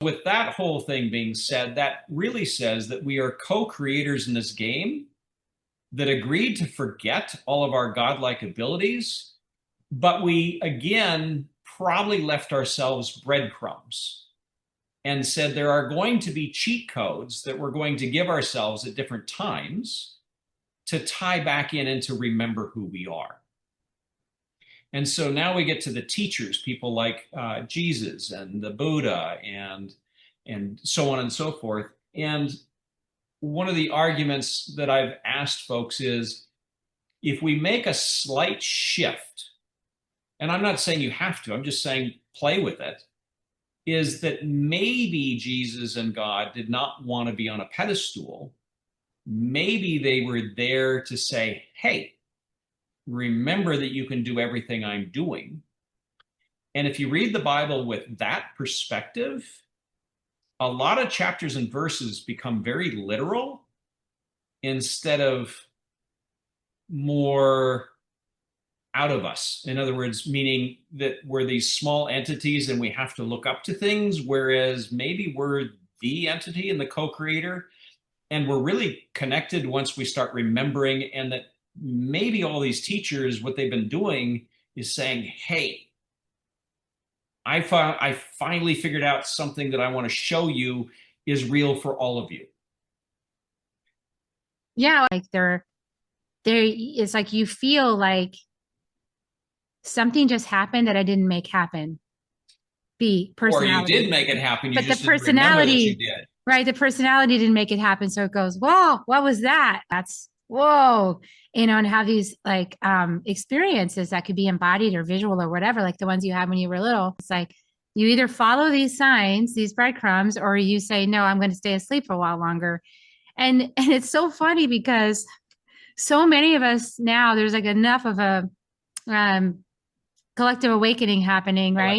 With that whole thing being said, that really says that we are co-creators in this game that agreed to forget all of our godlike abilities, but we again probably left ourselves breadcrumbs and said there are going to be cheat codes that we're going to give ourselves at different times to tie back in and to remember who we are. And so now we get to the teachers, people like Jesus and the Buddha and so on and so forth. And one of the arguments that I've asked folks is if we make a slight shift, and I'm not saying you have to, I'm just saying play with it, is that maybe Jesus and God did not want to be on a pedestal. Maybe they were there to say, hey, remember that you can do everything I'm doing. And if you read the Bible with that perspective, a lot of chapters and verses become very literal instead of more out of us. In other words, meaning that we're these small entities and we have to look up to things, whereas maybe we're the entity and the co-creator, and we're really connected once we start remembering, and that maybe all these teachers, what they've been doing is saying, hey, I finally figured out something that I want to show you is real for all of you. Yeah, like it's like you feel like something just happened that I didn't make happen. The Or you did personality. make it happen, you But the just didn't remember that you personality, did. right? The personality didn't make it happen. So it goes, whoa, what was that? That's whoa. And have these like experiences that could be embodied or visual or whatever, like the ones you had when you were little. It's like you either follow these signs, these breadcrumbs, or you say, no, I'm going to stay asleep for a while longer. And it's so funny because so many of us now, there's like enough of a um collective awakening happening, right?